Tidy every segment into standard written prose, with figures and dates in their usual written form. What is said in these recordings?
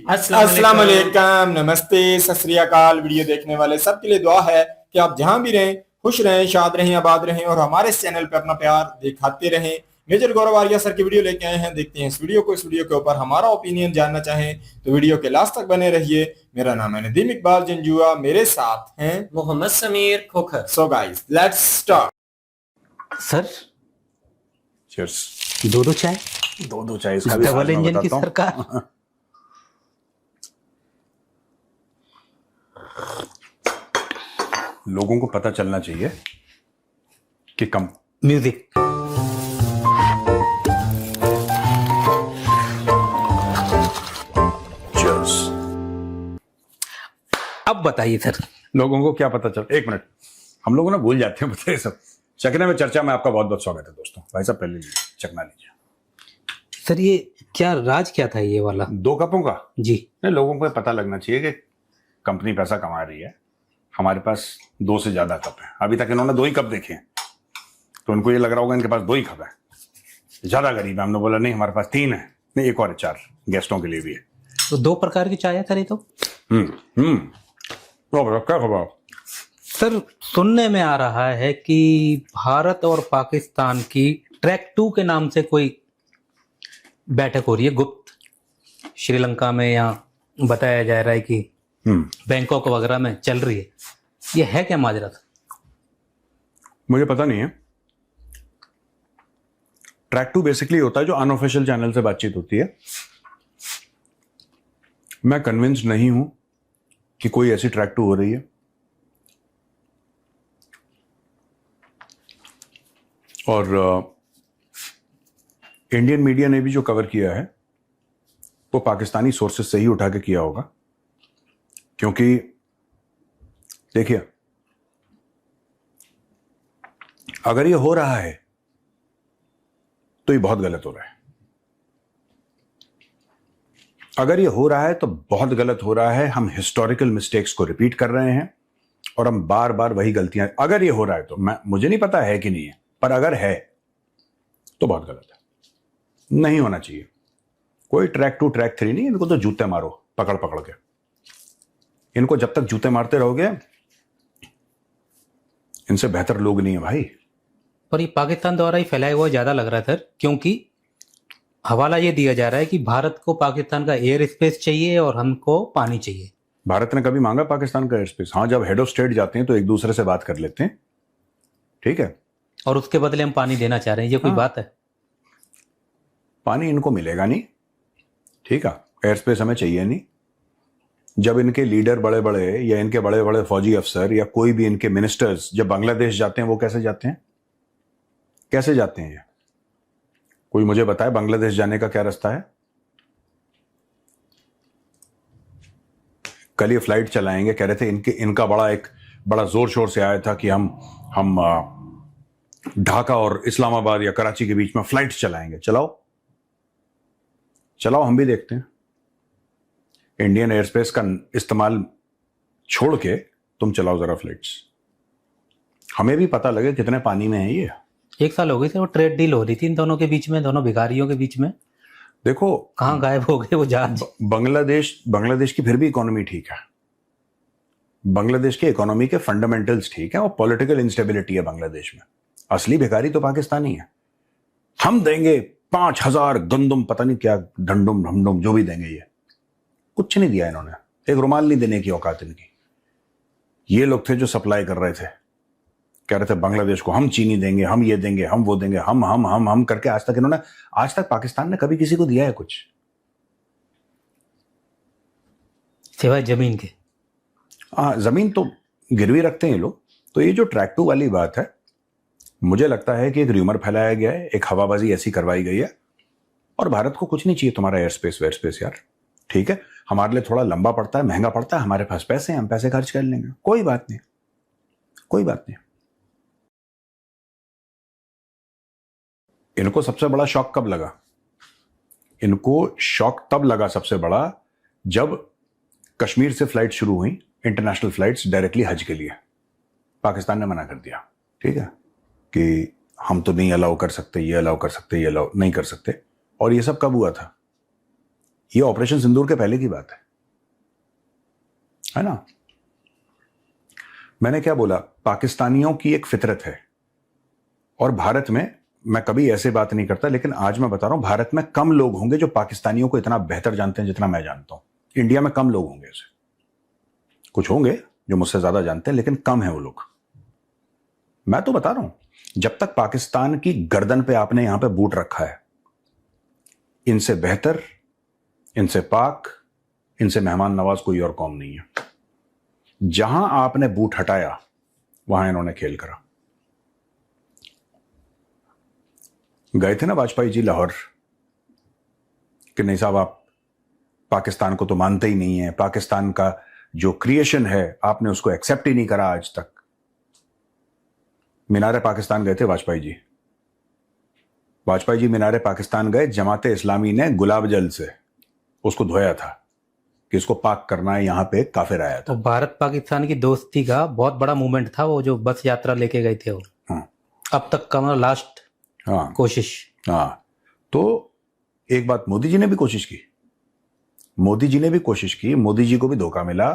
अस्सलाम वालेकुम, नमस्ते, सत श्री अकाल। वीडियो देखने वाले सबके लिए दुआ है कि आप जहां भी रहें खुश रहें, शाद रहें, आबाद रहें और हमारे इस चैनल पर अपना प्यार दिखाते रहें। मेजर गौरव आर्या सर की वीडियो लेके आए हैं, देखते हैं इस वीडियो को। इस वीडियो के ऊपर हमारा ओपिनियन जानना चाहें तो वीडियो के लास्ट तक बने रहिए। मेरा नाम है नदीम इकबाल जंजुआ, मेरे साथ हैं Mohammad Sameer Khokhar. So guys let's start. Sir cheers. दो दो चाय, दो चाय इसका भी डबल साथ में इंजन की बताता हूं। सरकार। लोगों को पता चलना चाहिए कि कम म्यूजिक। चीयर्स। अब बताइए सर। लोगों को क्या पता चल, एक मिनट, हम लोग ना भूल जाते हैं बताइए सब। चखने में चर्चा में आपका बहुत बहुत स्वागत है दोस्तों। भाई साहब पहले लीजिए, चखना लीजिए। सर ये क्या राज क्या था ये वाला? 2 कपों का जी नहीं, लोगों को पता लगना चाहिए कि कंपनी पैसा कमा रही है। हमारे पास 2 से ज्यादा कप है। अभी तक इन्होंने 2 ही कप देखे हैं, तो उनको ये लग रहा होगा इनके पास 2 ही कप है, ज्यादा गरीब है। हमने बोला नहीं, हमारे पास 3 है। नहीं, एक और 4 गेस्टों के लिए भी है। तो 2 प्रकार की चाय है सर ये तो। तो क्या खबर? सर सुनने में आ रहा है कि भारत और पाकिस्तान की ट्रैक 2 के नाम से कोई बैठक हो रही है गुप्त, श्रीलंका में, या बताया जा रहा है कि बैंकॉक वगैरह में चल रही है। ये है क्या माजरा? मुझे पता नहीं है। ट्रैक 2 बेसिकली होता है जो अनऑफिशियल चैनल से बातचीत होती है। मैं कन्विंस्ड नहीं हूं कि कोई ऐसी ट्रैक 2 हो रही है। और इंडियन मीडिया ने भी जो कवर किया है वो पाकिस्तानी सोर्सेज से ही उठा के किया होगा, क्योंकि देखिए, अगर ये हो रहा है तो ये बहुत गलत हो रहा है। अगर ये हो रहा है तो बहुत गलत हो रहा है। हम हिस्टोरिकल मिस्टेक्स को रिपीट कर रहे हैं और हम बार बार वही गलतियां। अगर ये हो रहा है तो मुझे नहीं पता है कि नहीं है, पर अगर है तो बहुत गलत है, नहीं होना चाहिए। कोई ट्रैक 2 ट्रैक 3 नहीं, इनको तो जूते मारो पकड़ पकड़ के। इनको जब तक जूते मारते रहोगे, इनसे बेहतर लोग नहीं है भाई। पर ये पाकिस्तान द्वारा ही फैलाया हुआ ज्यादा लग रहा है सर, क्योंकि हवाला ये दिया जा रहा है कि भारत को पाकिस्तान का एयर स्पेस चाहिए और हमको पानी चाहिए। भारत ने कभी मांगा पाकिस्तान का एयर स्पेस? हाँ, जब हेड ऑफ स्टेट जाते हैं तो एक दूसरे से बात कर लेते हैं, ठीक है, और उसके बदले हम पानी देना चाह रहे हैं। ये कोई बात है? पानी इनको मिलेगा नहीं, ठीक है, एयर स्पेस हमें चाहिए नहीं। जब इनके लीडर बड़े बड़े या इनके बड़े बड़े फौजी अफसर या कोई भी इनके मिनिस्टर्स जब बांग्लादेश जाते हैं, वो कैसे जाते हैं? कैसे जाते हैं? कोई मुझे बताए बांग्लादेश जाने का क्या रास्ता है? कल ये फ्लाइट चलाएंगे, कह रहे थे इनका बड़ा जोर शोर से आया था कि हम ढाका और इस्लामाबाद या कराची के बीच में फ्लाइट चलाएंगे। चलाओ, हम भी देखते हैं। इंडियन एयर स्पेस का इस्तेमाल छोड़ के तुम चलाओ जरा फ्लाइट्स, हमें भी पता लगे कितने पानी में है ये। 1 साल हो गए थे वो ट्रेड डील हो रही थी इन दोनों के बीच में, दोनों भिखारियों के बीच में। देखो कहां गायब हो गए वो जहाज। बांग्लादेश की फिर भी इकोनॉमी ठीक है। बांग्लादेश की इकोनॉमी के फंडामेंटल्स ठीक है, और पॉलिटिकल इंस्टेबिलिटी है बांग्लादेश में। असली भिखारी तो पाकिस्तानी है। हम देंगे 5000 गंदुम, पता नहीं क्या ढंडुम ढमडुम जो भी देंगे, ये कुछ नहीं दिया इन्होंने। एक रुमाल नहीं देने की औकात इनकी। ये लोग थे जो सप्लाई कर रहे थे, कह रहे थे बांग्लादेश को हम चीनी देंगे, हम ये देंगे, हम वो देंगे, हम करके आज तक पाकिस्तान ने कभी किसी को दिया है कुछ? सिवाय जमीन के। जमीन तो गिरवी रखते हैं ये लोग। तो ये जो ट्रैक 2 वाली बात है, मुझे लगता है कि एक र्यूमर फैलाया गया है, एक हवाबाजी ऐसी करवाई गई है। और भारत को कुछ नहीं चाहिए तुम्हारा एयर स्पेस यार, ठीक है। हमारे लिए थोड़ा लंबा पड़ता है, महंगा पड़ता है, हमारे पास पैसे हैं, हम पैसे खर्च कर लेंगे, कोई बात नहीं, कोई बात नहीं। इनको सबसे बड़ा शॉक कब लगा? इनको शॉक तब लगा सबसे बड़ा जब कश्मीर से फ्लाइट शुरू हुई, इंटरनेशनल फ्लाइट्स डायरेक्टली हज के लिए। पाकिस्तान ने मना कर दिया, ठीक है, कि हम तो नहीं अलाउ कर सकते, ये अलाउ कर सकते, ये अलाउ नहीं कर सकते। और ये सब कब हुआ था? ये ऑपरेशन सिंदूर के पहले की बात है ना? मैंने क्या बोला, पाकिस्तानियों की एक फितरत है, और भारत में, मैं कभी ऐसे बात नहीं करता, लेकिन आज मैं बता रहा हूं, भारत में कम लोग होंगे जो पाकिस्तानियों को इतना बेहतर जानते हैं जितना मैं जानता हूं। इंडिया में कम लोग होंगे ऐसे, कुछ होंगे जो मुझसे ज्यादा जानते हैं, लेकिन कम है वो लोग। मैं तो बता रहा हूं, जब तक पाकिस्तान की गर्दन पे आपने यहां पे बूट रखा है, इनसे बेहतर, इनसे पाक, इनसे मेहमान नवाज कोई और कौम नहीं है। जहां आपने बूट हटाया वहां इन्होंने खेल करा। गए थे ना वाजपेयी जी लाहौर कि नहीं साहब, आप पाकिस्तान को तो मानते ही नहीं है, पाकिस्तान का जो क्रिएशन है आपने उसको एक्सेप्ट ही नहीं करा आज तक। मीनारे पाकिस्तान गए थे वाजपेयी जी। वाजपेयी जी मीनारे पाकिस्तान गए, जमाते इस्लामी ने गुलाब जल से उसको धोया था कि इसको पाक करना है, यहां पे काफिर आया था। तो भारत पाकिस्तान की दोस्ती का बहुत बड़ा मूवमेंट था वो, जो बस यात्रा लेके गए थे वो। हाँ, अब तक का मतलब लास्ट हाँ, कोशिश। हाँ, तो एक बात, मोदी जी ने भी कोशिश की, मोदी जी ने भी कोशिश की, मोदी जी को भी धोखा मिला।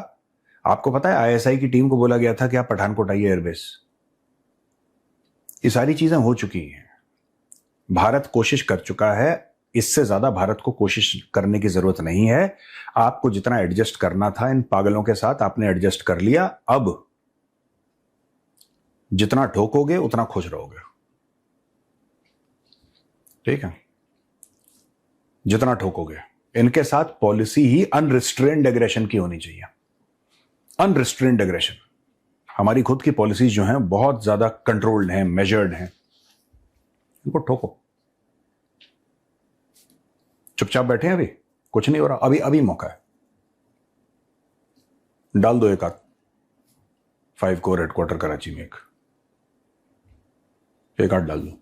आपको पता है आईएसआई की टीम को बोला गया था कि आप पठानकोट आइए एयरबेस। ये सारी चीजें हो चुकी हैं। भारत कोशिश कर चुका है, इससे ज्यादा भारत को कोशिश करने की जरूरत नहीं है। आपको जितना एडजस्ट करना था इन पागलों के साथ आपने एडजस्ट कर लिया। अब जितना ठोकोगे उतना खुश रहोगे, ठीक है? जितना ठोकोगे। इनके साथ पॉलिसी ही अनरिस्ट्रेन्ड एग्रेशन की होनी चाहिए। अनरिस्ट्रेन्ड एग्रेशन। हमारी खुद की पॉलिसीज जो हैं बहुत ज्यादा कंट्रोल्ड हैं, मेजर्ड हैं। इनको ठोको। चुपचाप बैठे हैं, अभी कुछ नहीं हो रहा, अभी अभी मौका है। डाल दो एक आध 5 कोर हेडक्वार्टर कराची में, एक आध डाल दो।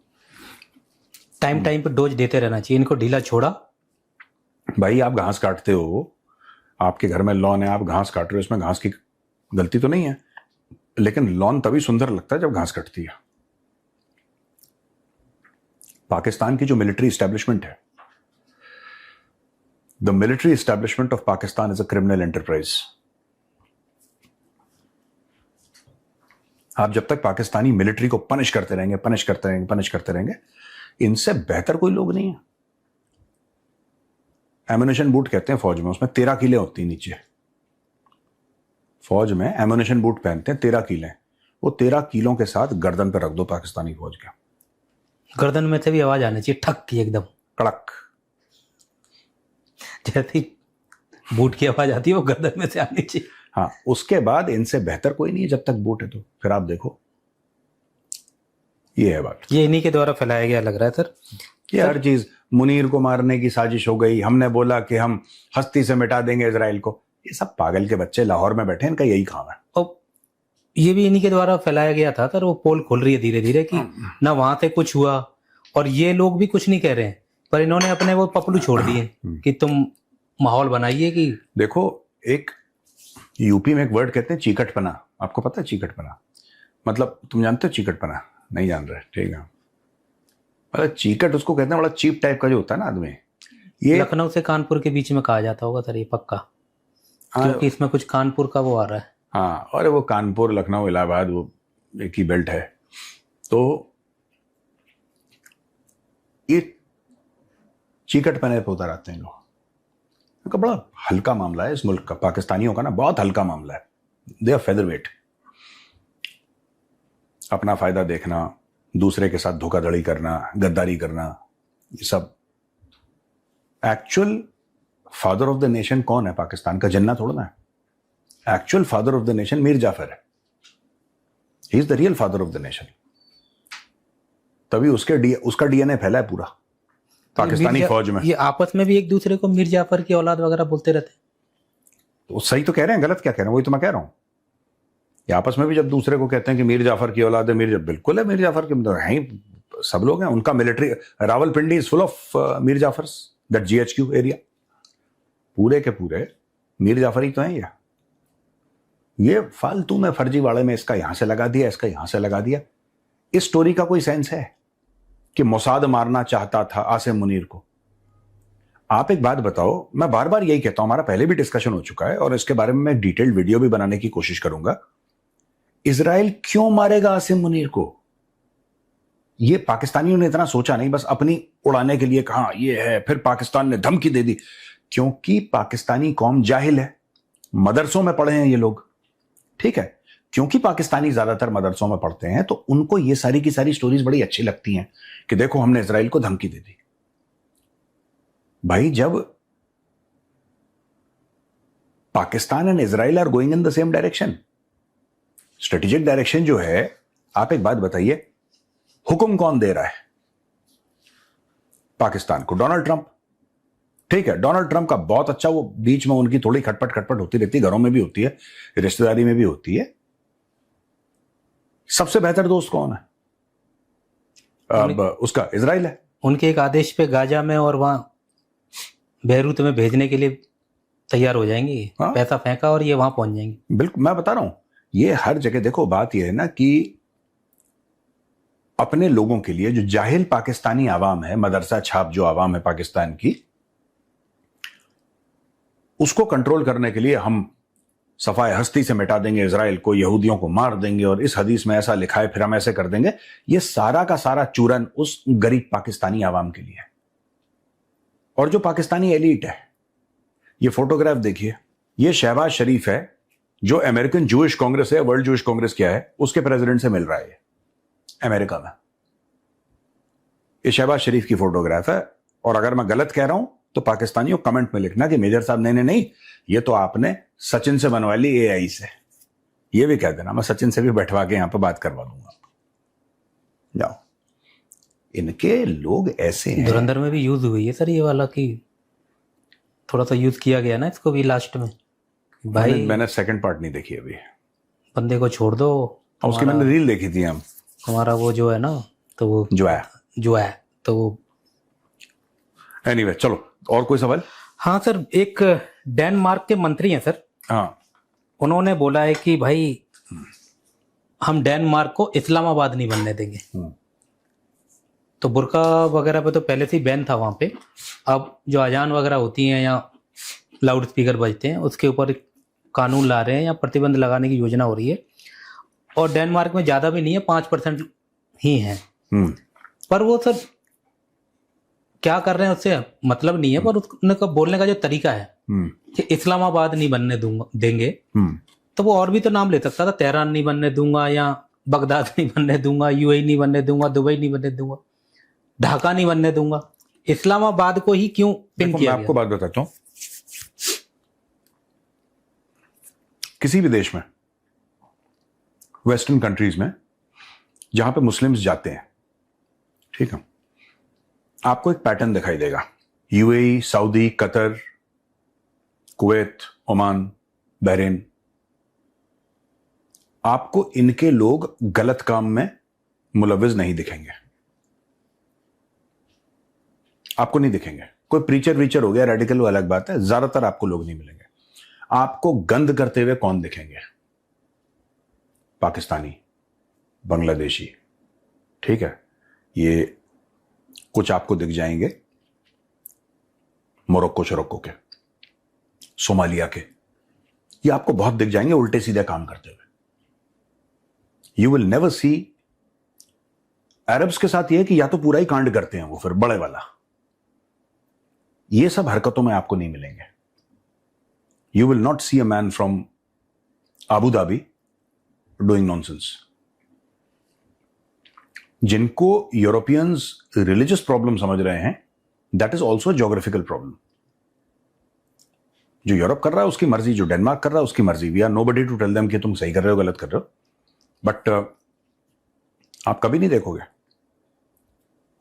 टाइम टाइम पे डोज देते रहना चाहिए, इनको ढीला छोड़ा। भाई आप घास काटते हो, आपके घर में लॉन है, आप घास काट रहे हो, इसमें घास की गलती तो नहीं है, लेकिन लॉन तभी सुंदर लगता है जब घास कटती है। पाकिस्तान की जो मिलिट्री एस्टेब्लिशमेंट है, the military establishment of Pakistan is a criminal enterprise. आप जब तक पाकिस्तानी मिलिट्री को पनिश करते रहेंगे, पनिश करते रहेंगे, पनिश करते रहेंगे, इनसे बेहतर कोई लोग नहीं है। एमुनेशन बूट कहते हैं फौज में, उसमें 13 कीलें होती नीचे। फौज में एमुनेशन बूट पहनते हैं, 13 कीलें। वो 13 कीलों के साथ गर्दन पर रख दो पाकिस्तानी फौज के। गर्दन में से भी आवाज आनी चाहिए, ठक की एकदम कड़क। जैसी बूट की आवाज आती है वो गर्दन में से आनी चाहिए। हाँ, उसके बाद इनसे बेहतर कोई नहीं है जब तक बूट है। तो फिर आप देखो, ये है बात। ये इन्हीं के द्वारा फैलाया गया लग रहा है सर। ये हर चीज, मुनीर को मारने की साजिश हो गई, हमने बोला कि हम हस्ती से मिटा देंगे इजराइल को। ये सब पागल के बच्चे लाहौर में बैठे, इनका यही काम है। और ये भी इन्हीं के द्वारा फैलाया गया था सर। वो पोल खुल रही है धीरे धीरे कि ना वहां से कुछ हुआ, और ये लोग भी कुछ नहीं कह रहे हैं, पर इन्होंने अपने वो पपलू छोड़ दिए कि तुम माहौल बनाइए। कि देखो, एक यूपी में एक वर्ड कहते हैं चीकटपना। आपको पता है चीकटपना मतलब? तुम जानते हो चीकटपना? नहीं जान रहे, ठीक है। मतलब चीकट उसको कहते हैं, बड़ा चीप टाइप का जो होता है ना आदमी। ये लखनऊ से कानपुर के बीच में कहा जाता होगा सर, ये पक्का। हाँ, क्योंकि इसमें कुछ कानपुर का वो आ रहा है। हाँ, और वो कानपुर, लखनऊ, इलाहाबाद, वो एक ही बेल्ट है। तो ये चीकटपने पे उतर आते हैं लोग। इनका बड़ा हल्का मामला है इस मुल्क का, पाकिस्तानियों का ना बहुत हल्का मामला है। They are featherweight. अपना फायदा देखना, दूसरे के साथ धोखाधड़ी करना, गद्दारी करना, ये सब। Actual father of the nation कौन है पाकिस्तान का? जिन्ना थोड़ा है। Actual father of the nation Mir Jafar है। He is the real father of the nation. तभी उसका डीएनए फैला है पूरा पाकिस्तानी फौज में। ये आपस में भी एक दूसरे को मीर जाफर की औलाद वगैरह बोलते रहते हैं। तो सही तो कह रहे हैं, गलत क्या कह रहे हैं? वही तो मैं कह रहा हूं। ये आपस में भी जब दूसरे को कहते हैं कि मीर जाफर की औलाद है, बिल्कुल है, मीर जाफर के मतलब हैं, सब लोग हैं। उनका military, Rawalpindi is full of Mir Jafars, that GHQ area पूरे के पूरे मीर जाफर ही तो हैं। ये फालतू में फर्जीवाड़े में इसका यहां से लगा दिया, इसका यहां से लगा दिया। इस स्टोरी का कोई सेंस है कि मोसाद मारना चाहता था आसिम मुनीर को? आप एक बात बताओ, मैं बार बार यही कहता हूं, हमारा पहले भी डिस्कशन हो चुका है और इसके बारे में मैं डिटेल्ड वीडियो भी बनाने की कोशिश करूंगा। इजराइल क्यों मारेगा आसिम मुनीर को? ये पाकिस्तानियों ने इतना सोचा नहीं, बस अपनी उड़ाने के लिए कहा ये है, फिर पाकिस्तान ने धमकी दे दी, क्योंकि पाकिस्तानी कौम जाहिल है। मदरसों में पढ़े हैं ये लोग, ठीक है, क्योंकि पाकिस्तानी ज्यादातर मदरसों में पढ़ते हैं तो उनको ये सारी की सारी स्टोरीज बड़ी अच्छी लगती हैं कि देखो हमने इजराइल को धमकी दे दी। भाई, जब Pakistan and Israel are going in the same direction, strategic direction जो है, आप एक बात बताइए, हुक्म कौन दे रहा है पाकिस्तान को? डोनाल्ड ट्रंप, ठीक है। डोनाल्ड ट्रंप का बहुत अच्छा, वो बीच में उनकी थोड़ी खटपट खटपट होती रहती है, घरों में भी होती है, रिश्तेदारी में भी होती है। सबसे बेहतर दोस्त कौन है? अब उसका इजराइल है। उनके एक आदेश पे गाजा में और वहां बेरूत में भेजने के लिए तैयार हो जाएंगे। हाँ? पैसा फेंका और ये वहां पहुंच जाएंगे। बिल्कुल, मैं बता रहा हूं, ये हर जगह। देखो, बात यह है ना कि अपने लोगों के लिए जो जाहिल पाकिस्तानी आवाम है, मदरसा छाप जो आवाम है पाकिस्तान की, उसको कंट्रोल करने के लिए हम सफाए हस्ती से मिटा देंगे इजराइल को, यहूदियों को मार देंगे, और इस हदीस में ऐसा लिखा है फिर हम ऐसे कर देंगे। ये सारा का सारा चूरन उस गरीब पाकिस्तानी आवाम के लिए है। और जो पाकिस्तानी एलीट है, ये फोटोग्राफ देखिए, ये शहबाज शरीफ है जो अमेरिकन जूइश कांग्रेस है, वर्ल्ड जूइश कांग्रेस क्या है, उसके प्रेसिडेंट से मिल रहा है अमेरिका में। ये शहबाज शरीफ की फोटोग्राफ है। और अगर मैं गलत कह रहा हूं तो पाकिस्तानियों कमेंट में लिखना कि मेजर साहब नहीं, ये तो आपने सचिन से बनवा ली एआई से। ये भी कह देना, मैं सचिन से भी बैठवा के यहां पर बात करवा दूंगा। जाओ, इनके लोग ऐसे हैं। धुरंधर में भी यूज हुई है सर ये वाला, कि थोड़ा सा यूज किया गया ना इसको भी लास्ट में। भाई मैंने सेकंड पार्ट नहीं देखी अभी। बंदे को छोड़ दो। उसकी मैंने रील देखी थी। हम हमारा वो जो है ना, तो वो जो है तो वो एनीवे, चलो और कोई सवाल? हाँ सर, एक डेनमार्क के मंत्री हैं सर। हाँ, उन्होंने बोला है कि भाई हम डेनमार्क को इस्लामाबाद नहीं बनने देंगे। तो बुर्का वगैरह पे तो पहले से ही बैन था वहां पे। अब जो अजान वगैरह होती हैं या लाउड स्पीकर बजते हैं, उसके ऊपर एक कानून ला रहे हैं या प्रतिबंध लगाने की योजना हो रही है। और डेनमार्क में ज्यादा भी नहीं है, 5% ही है। पर वो सर क्या कर रहे हैं उससे मतलब नहीं है, पर उनका बोलने का जो तरीका है कि इस्लामाबाद नहीं बनने देंगे, तो वो और भी तो नाम ले सकता था। तेहरान नहीं बनने दूंगा, या बगदाद नहीं बनने दूंगा, यूएई नहीं बनने दूंगा, दुबई नहीं बनने दूंगा, ढाका नहीं बनने दूंगा। इस्लामाबाद को ही क्यों पिन किया? मैं आपको बात बताता हूं, किसी भी देश में, वेस्टर्न कंट्रीज में, जहां पे मुस्लिम्स जाते हैं, ठीक है, आपको एक पैटर्न दिखाई देगा। UAE, Saudi, Qatar, Kuwait, Oman, Bahrain, आपको इनके लोग गलत काम में मुलविज नहीं दिखेंगे। आपको नहीं दिखेंगे। कोई प्रीचर वीचर हो गया, रेडिकल, वो अलग बात है, ज्यादातर आपको लोग नहीं मिलेंगे। आपको गंद करते हुए कौन दिखेंगे? पाकिस्तानी, बांग्लादेशी, ठीक है, ये कुछ आपको दिख जाएंगे मोरक्को शरोक्को के, सोमालिया के, ये आपको बहुत दिख जाएंगे उल्टे सीधे काम करते हुए। You will never see. Arabs के साथ यह कि या तो पूरा ही कांड करते हैं वो, फिर बड़े वाला, ये सब हरकतों में आपको नहीं मिलेंगे। You will not see a man from Abu Dhabi doing nonsense. जिनको यूरोपियंस रिलीजियस प्रॉब्लम समझ रहे हैं, that is also geographical problem. जो यूरोप कर रहा है उसकी मर्जी, जो डेनमार्क कर रहा है उसकी मर्जी। We are nobody to tell them कि तुम सही कर रहे हो गलत कर रहे हो। बट आप कभी नहीं देखोगे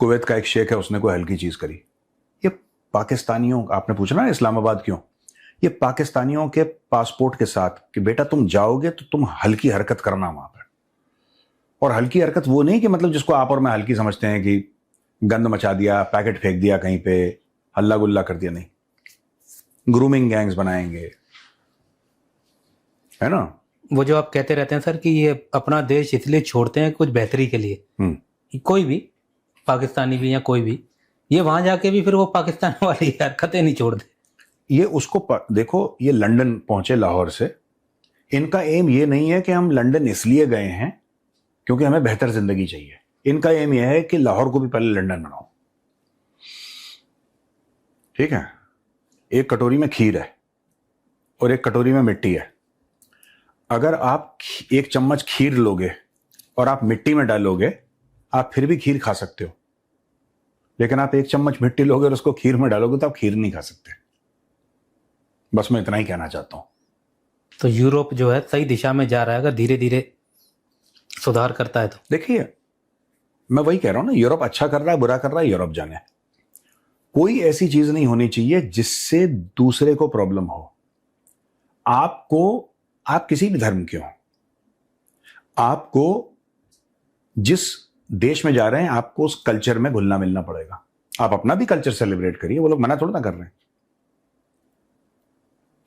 कुवैत का एक शेख है, उसने कोई हल्की चीज करी। ये पाकिस्तानियों, आपने पूछा ना इस्लामाबाद क्यों, ये पाकिस्तानियों के पासपोर्ट के साथ कि बेटा तुम जाओगे तो तुम हल्की हरकत करना वहां पर। और हल्की हरकत वो नहीं कि मतलब जिसको आप और मैं हल्की समझते हैं कि गंद मचा दिया, पैकेट फेंक दिया कहीं पे, हल्ला गुल्ला कर दिया, नहीं। ग्रूमिंग गैंग्स बनाएंगे, है ना। वो जो आप कहते रहते हैं सर कि ये अपना देश इसलिए छोड़ते हैं कुछ बेहतरी के लिए, कोई भी पाकिस्तानी भी या कोई भी, ये वहां जाके भी फिर वो पाकिस्तान वाली हरकतें नहीं छोड़ दे। ये देखो, ये लंदन पहुंचे लाहौर से, इनका एम ये नहीं है कि हम लंदन इसलिए गए हैं क्योंकि हमें बेहतर जिंदगी चाहिए। इनका एम यह है कि लाहौर को भी पहले लंदन बनाओ। ठीक है, एक कटोरी में खीर है और एक कटोरी में मिट्टी है। अगर आप एक चम्मच खीर लोगे और आप मिट्टी में डालोगे, आप फिर भी खीर खा सकते हो, लेकिन आप एक चम्मच मिट्टी लोगे और उसको खीर में डालोगे तो आप खीर नहीं खा सकते। बस मैं इतना ही कहना चाहता हूं। तो यूरोप जो है सही दिशा में जा रहा है अगर धीरे धीरे सुधार करता है तो। देखिए, मैं वही कह रहा हूं ना, यूरोप अच्छा कर रहा है बुरा कर रहा है, यूरोप जाने। कोई ऐसी चीज नहीं होनी चाहिए जिससे दूसरे को प्रॉब्लम हो। आप किसी भी धर्म के हो, आपको जिस देश में जा रहे हैं आपको उस कल्चर में घुलना मिलना पड़ेगा। आप अपना भी कल्चर सेलिब्रेट करिए, वो लोग मना थोड़ा ना कर रहे हैं,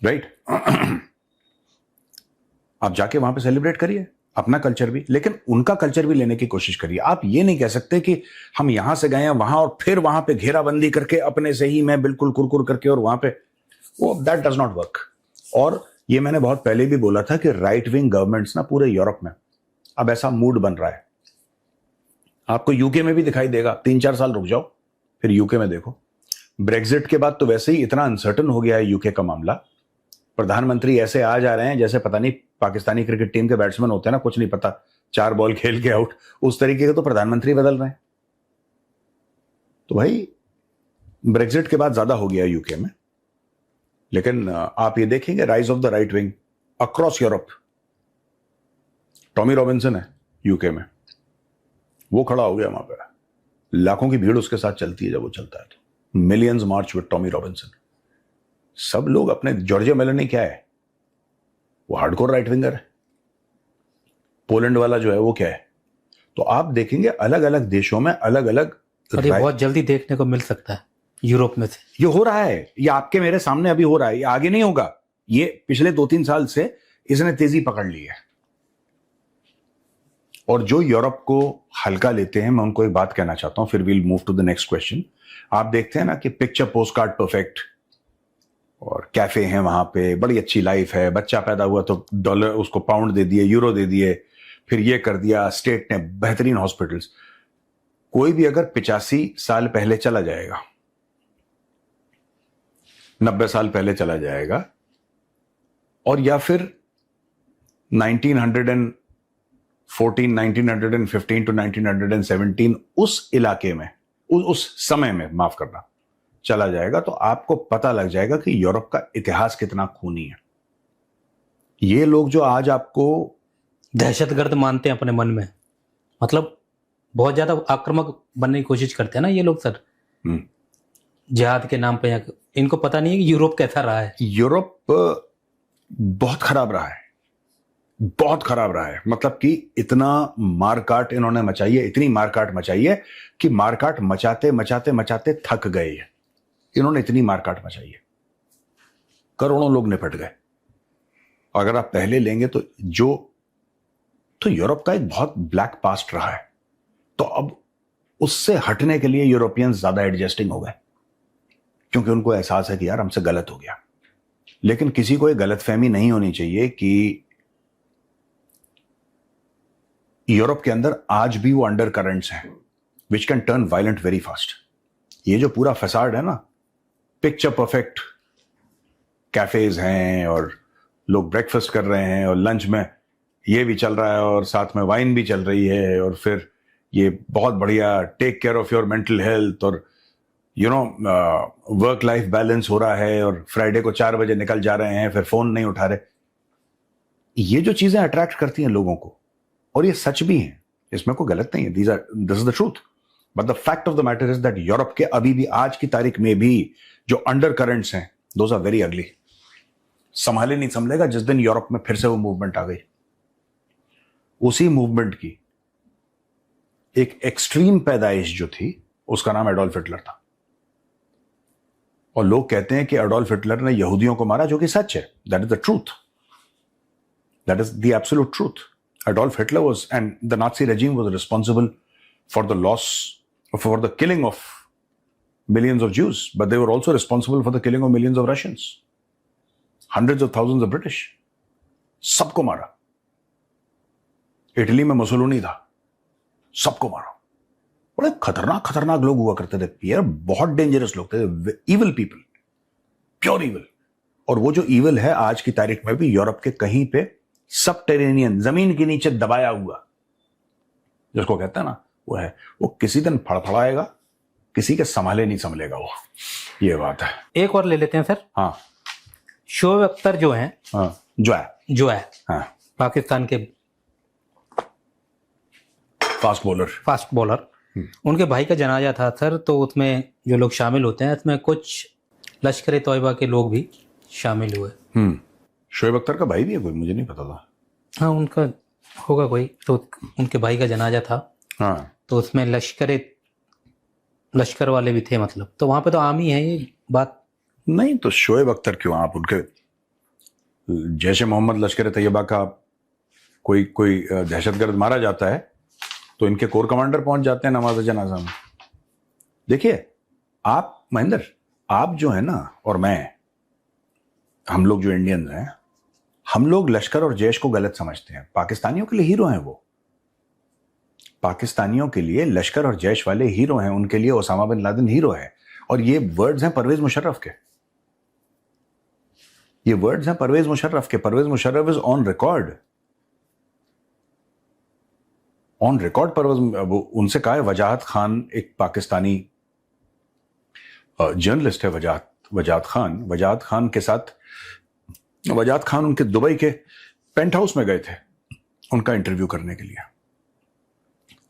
राइट? आप जाके वहां पे सेलिब्रेट करिए अपना कल्चर भी, लेकिन उनका कल्चर भी लेने की कोशिश करिए। आप ये नहीं कह सकते कि हम यहां से गए हैं वहां और फिर वहां पे घेराबंदी करके अपने से ही मैं बिल्कुल कुरकुर करके और वहां पे, वो दैट डज नॉट वर्क। और ये मैंने बहुत पहले भी बोला था कि राइट विंग गवर्नमेंट्स ना पूरे यूरोप में अब ऐसा मूड बन रहा है। आपको यूके में भी दिखाई देगा, 3-4 साल रुक जाओ फिर यूके में देखो। ब्रेग्जिट के बाद तो वैसे ही इतना अनसर्टन हो गया है यूके का मामला। प्रधानमंत्री ऐसे आ जा रहे हैं जैसे पता नहीं पाकिस्तानी क्रिकेट टीम के बैट्समैन होते हैं ना, कुछ नहीं पता, 4 बॉल खेल के आउट, उस तरीके के तो प्रधानमंत्री बदल रहे हैं। तो भाई ब्रेग्जिट के बाद ज्यादा हो गया यूके में। लेकिन आप ये देखेंगे rise of the right wing across Europe. Tommy Robinson है यूके में, वो खड़ा हो गया वहां पर, लाखों की भीड़ उसके साथ चलती है जब वो चलता है तो। Millions March with Tommy Robinson. सब लोग अपने, जॉर्जिया मेलोनी क्या है, वो हार्डकोर राइट विंगर है। पोलैंड वाला जो है वो क्या है। तो आप देखेंगे अलग अलग देशों में अलग अलग, और ये बहुत जल्दी देखने को मिल सकता है यूरोप में से। ये हो रहा है, ये आपके मेरे सामने अभी हो रहा है, ये आगे नहीं होगा। ये पिछले 2-3 साल से इसने तेजी पकड़ ली है। और जो यूरोप को हल्का लेते हैं, मैं उनको एक बात कहना चाहता हूं, फिर we'll move to the next question. आप देखते हैं ना कि पिक्चर पोस्ट कार्ड परफेक्ट, और कैफे हैं वहां पे, बड़ी अच्छी लाइफ है, बच्चा पैदा हुआ तो डॉलर उसको पाउंड दे दिए, यूरो दे दिए, फिर ये कर दिया, स्टेट ने बेहतरीन हॉस्पिटल्स। कोई भी अगर 85 साल पहले चला जाएगा, 90 साल पहले चला जाएगा, और या फिर 1914, 1915 to 1917 उस इलाके में, उस समय में, माफ करना, चला जाएगा, तो आपको पता लग जाएगा कि यूरोप का इतिहास कितना खूनी है। ये लोग जो आज आपको दहशतगर्द मानते हैं अपने मन में, मतलब बहुत ज्यादा आक्रामक बनने की कोशिश करते हैं ना ये लोग सर, जिहाद के नाम पे। इनको पता नहीं है कि यूरोप कैसा रहा है। यूरोप बहुत खराब रहा है, बहुत खराब रहा है। मतलब कि इतना मारकाट इन्होंने मचाई है, इतनी मारकाट मचाई है कि मारकाट मचाते मचाते मचाते थक गए। इन्होंने इतनी मारकाट मचाई है, करोड़ों लोग निपट गए। अगर आप पहले लेंगे तो यूरोप का एक बहुत ब्लैक पास्ट रहा है, तो अब उससे हटने के लिए यूरोपियंस ज्यादा एडजस्टिंग हो गए, क्योंकि उनको एहसास है कि यार हमसे गलत हो गया। लेकिन किसी को एक गलतफहमी नहीं होनी चाहिए कि यूरोप के अंदर आज भी वो अंडर करंट्स हैं which can turn violent very fast. ये जो पूरा फसाड है ना, पिक्चर परफेक्ट कैफेज हैं और लोग ब्रेकफास्ट कर रहे हैं और लंच में ये भी चल रहा है और साथ में वाइन भी चल रही है, और फिर ये बहुत बढ़िया take care of your mental health, और वर्क लाइफ बैलेंस हो रहा है, और फ्राइडे को 4 बजे निकल जा रहे हैं, फिर फोन नहीं उठा रहे। ये जो चीजें अट्रैक्ट करती हैं लोगों को, और ये सच भी है, इसमें कोई गलत नहीं है, this is the truth. But the fact of the matter is that Europe के अभी भी आज की तारीख में भी जो अंडर करंट्स हैं, दोज आर वेरी अगली। संभाले नहीं संभलेगा जिस दिन यूरोप में फिर से वो मूवमेंट आ गई। उसी मूवमेंट की एक एक्सट्रीम पैदाइश जो थी, उसका नाम एडोल्फ हिटलर था। और लोग कहते हैं कि एडोल्फ हिटलर ने यहूदियों को मारा, जो कि सच है। That is the truth, that is the absolute truth. Adolf Hitler was, and the Nazi regime was responsible for the loss, for the killing of millions of Jews, but they were also responsible for the killing of millions of Russians, hundreds of thousands of British. सबको मारा. Italy में Mussolini था, सबको मारा. बड़े खतरनाक खतरनाक लोग हुआ करते थे यार, बहुत डेंजरस लोग थे, इविल पीपल, प्योर इविल. और वो जो इविल है आज की तारीख में भी यूरोप के कहीं पे सबटेरेनियन, जमीन के नीचे दबाया हुआ, जिसको कहते हैं ना, वो है. वो किसी दिन फड़फड़ाएगा, किसी के संभाले नहीं संभलेगा वो. ये बात है. एक और ले लेते हैं सर. हाँ, शोएब अख्तर जो हैं, हाँ, जो है, हाँ, पाकिस्तान के फास्ट बॉलर, उनके भाई का जनाजा था सर. तो उसमें जो लोग शामिल होते हैं, इसमें कुछ लश्कर तोयबा के लोग भी शामिल हुए. शोएब अख्तर का भाई भी है कोई, मुझे नहीं पता था. हाँ, उनका होगा कोई. तो उनके भाई का जनाजा था. हाँ, तो उसमें लश्कर वाले भी थे, मतलब. तो वहां पे तो आम ही है ये बात. नहीं तो शोएब अख्तर क्यों, आप उनके जैश ए मोहम्मद लश्कर तैयबा का कोई दहशतगर्द मारा जाता है तो इनके कोर कमांडर पहुंच जाते हैं नमाज जनाजा में. देखिए आप महेंद्र, आप जो है ना, और मैं, हम लोग जो इंडियंस हैं, हम लोग लश्कर और जैश को गलत समझते हैं. पाकिस्तानियों के लिए हीरो हैं वो. पाकिस्तानियों के लिए लश्कर और जैश वाले हीरो हैं, उनके लिए ओसामा बिन लादेन हीरो है. और ये वर्ड्स हैं परवेज मुशर्रफ के. ये वर्ड्स हैं परवेज मुशर्रफ के. Pervez Musharraf is on record. Pervez, उनसे कहा है. वजाहत खान एक पाकिस्तानी जर्नलिस्ट है, वजाहत खान के साथ, वजाहत खान उनके दुबई के पेंट हाउस में गए थे उनका इंटरव्यू करने के लिए.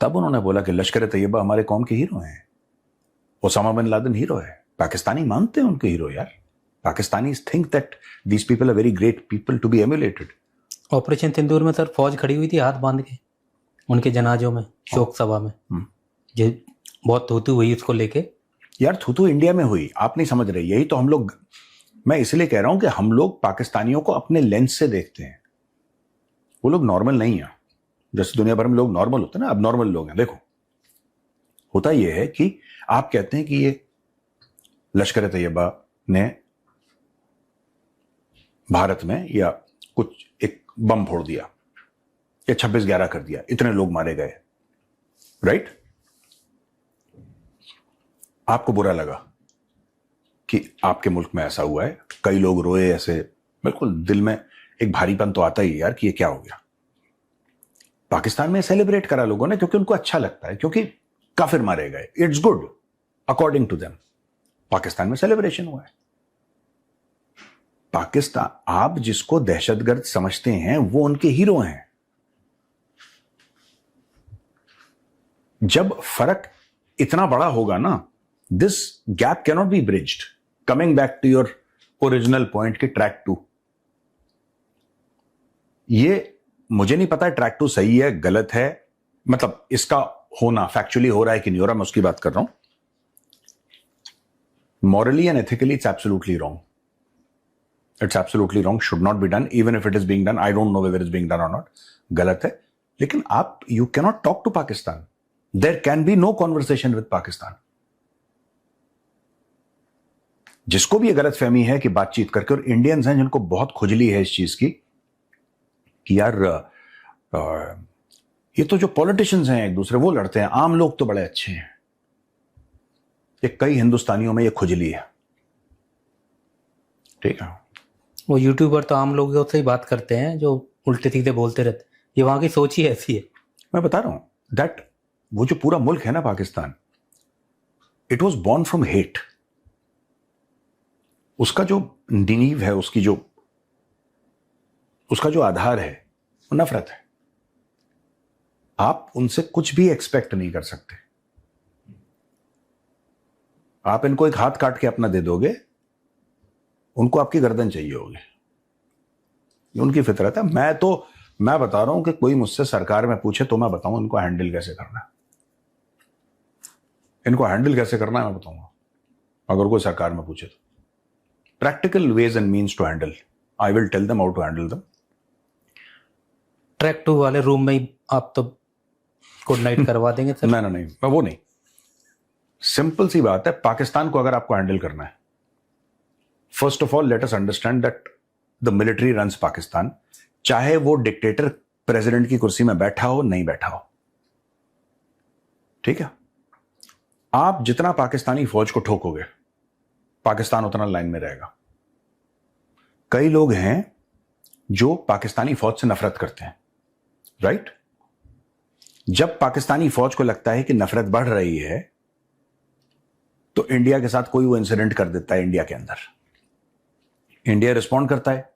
तब उन्होंने बोला कि लश्कर तैयबा हमारे कौम के हीरो हैं, ओसामा बिन लादेन हीरो है. पाकिस्तानी मानते हैं उनके हीरो यार. Pakistanis think that these people are very great people to be emulated. Operation Sindoor में सर फौज खड़ी हुई थी हाथ बांध के उनके जनाजों में, शोक सभा में. जो बहुत थूथू हुई उसको लेके. यार थूथू इंडिया में हुई, आप नहीं समझ रहे. यही तो हम लोग, मैं इसलिए कह रहा हूं कि हम लोग पाकिस्तानियों को अपने लेंस से देखते हैं. वो लोग नॉर्मल नहीं है जैसे दुनिया भर में लोग नॉर्मल होते हैं ना. अब नॉर्मल लोग हैं. देखो होता यह है कि आप कहते हैं कि ये लश्कर तैयबा ने भारत में या कुछ एक बम फोड़ दिया या 26/11 कर दिया, इतने लोग मारे गए, राइट. आपको बुरा लगा कि आपके मुल्क में ऐसा हुआ है, कई लोग रोए, ऐसे बिल्कुल दिल में एक भारीपन तो आता ही यार कि ये क्या हो गया. पाकिस्तान में सेलिब्रेट करा लोगों ने क्योंकि उनको अच्छा लगता है, क्योंकि काफिर मारे गए. It's good according to them. Pakistan में सेलिब्रेशन हुआ है. पाकिस्तान, आप जिसको दहशतगर्द समझते हैं वो उनके हीरो हैं. जब फर्क इतना बड़ा होगा ना, this gap cannot be bridged. Coming back to your original point कि ट्रैक 2, ये मुझे नहीं पता ट्रैक 2 सही है गलत है, मतलब इसका होना फैक्चुअली हो रहा है कि नहीं हो रहा, मैं उसकी बात कर रहा हूं. Morally and ethically it's absolutely wrong. It's absolutely wrong, should not be done. Even if it is being done, I don't know whether it's being done or not. गलत है. लेकिन आप, you can not talk to Pakistan. There can be no conversation with Pakistan. जिसको भी ये गलत फहमी है कि बातचीत करके, और इंडियंस हैं जिनको बहुत खुजली है इस चीज की कि यार ये तो जो पॉलिटिशियंस हैं एक दूसरे वो लड़ते हैं, आम लोग तो बड़े अच्छे हैं. ये कई हिंदुस्तानियों में ये खुजली है. ठीक है. वो यूट्यूबर तो आम लोगों से ही बात करते हैं जो उल्टे सीधे बोलते रहते. ये वहां की सोच ही ऐसी है. मैं बता रहा हूं दैट वो जो पूरा मुल्क है ना Pakistan, it was born from hate. उसका जो नींव है, उसका जो आधार है वो नफरत है. आप उनसे कुछ भी एक्सपेक्ट नहीं कर सकते. आप इनको एक हाथ काट के अपना दे दोगे, उनको आपकी गर्दन चाहिए होगी. ये उनकी फितरत है. मैं बता रहा हूं कि कोई मुझसे सरकार में पूछे तो मैं बताऊं इनको हैंडल कैसे करना है. इनको हैंडल कैसे करना है मैं बताऊंगा, अगर कोई सरकार में पूछे तो. Practical ways and means to handle, I will tell them how to handle them. Track 2 वाले रूम में ही आप तो गुड नाइट करवा देंगे सर. नहीं, मैं वो नहीं. सिंपल सी बात है, पाकिस्तान को अगर आपको हैंडल करना है, first of all let us understand that the military runs Pakistan, चाहे वो डिक्टेटर प्रेसिडेंट की कुर्सी में बैठा हो नहीं बैठा हो, ठीक है। आप जितना पाकिस्तानी फौज को ठोकोगे, पाकिस्तान उतना लाइन में रहेगा। कई लोग हैं जो पाकिस्तानी फौज से नफरत करते हैं, राइट। जब पाकिस्तानी फौज को लगता है कि नफरत बढ़ रही है तो इंडिया के साथ कोई वो इंसिडेंट कर देता है इंडिया के अंदर, इंडिया रिस्पॉन्ड करता है,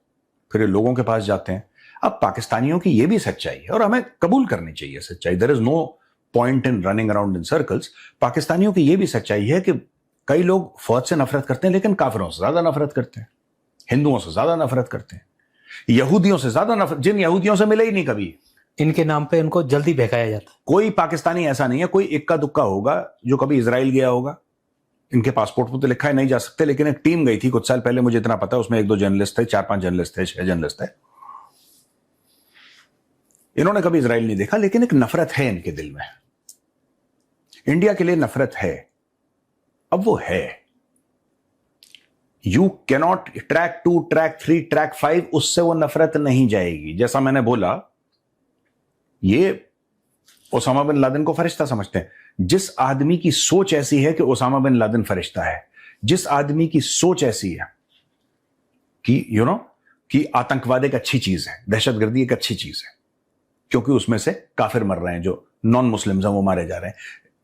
फिर ये लोगों के पास जाते हैं। अब पाकिस्तानियों की ये भी सच्चाई है और हमें कबूल करनी चाहिए सच्चाई, there is no point in running around in circles. पाकिस्तानियों की ये भी सच्चाई है कि कई लोग फौज से नफरत करते हैं लेकिन काफिरों से ज्यादा नफरत करते हैं, हिंदुओं से ज्यादा नफरत करते हैं, यहूदियों से ज्यादा नफरत, जिन यहूदियों से मिले ही नहीं कभी, इनके नाम पे इनको जल्दी बहकाया जाता है। कोई पाकिस्तानी ऐसा नहीं है, कोई इक्का दुक्का होगा जो कभी इजराइल गया होगा। इनके पासपोर्ट पर तो लिखा है नहीं जा सकते, लेकिन एक टीम गई थी कुछ साल पहले, मुझे इतना पता है, उसमें 1-2 जर्नलिस्ट थे, 4-5 जर्नलिस्ट थे, 6 जर्नलिस्ट थे। इन्होंने कभी इजराइल नहीं देखा, लेकिन एक नफरत है इनके दिल में, इंडिया के लिए नफरत है। अब वो है, you cannot track 2, track 3, track 5, उससे वो नफरत नहीं जाएगी। जैसा मैंने बोला, ये ओसामा बिन लादेन को फरिश्ता समझते हैं। जिस आदमी की सोच ऐसी है कि ओसामा बिन लादेन फरिश्ता है, जिस आदमी की सोच ऐसी है कि कि आतंकवाद एक अच्छी चीज है, दहशतगर्दी एक अच्छी चीज है, क्योंकि उसमें से काफिर मर रहे हैं, जो नॉन मुस्लिम्स हैं वो मारे जा रहे हैं।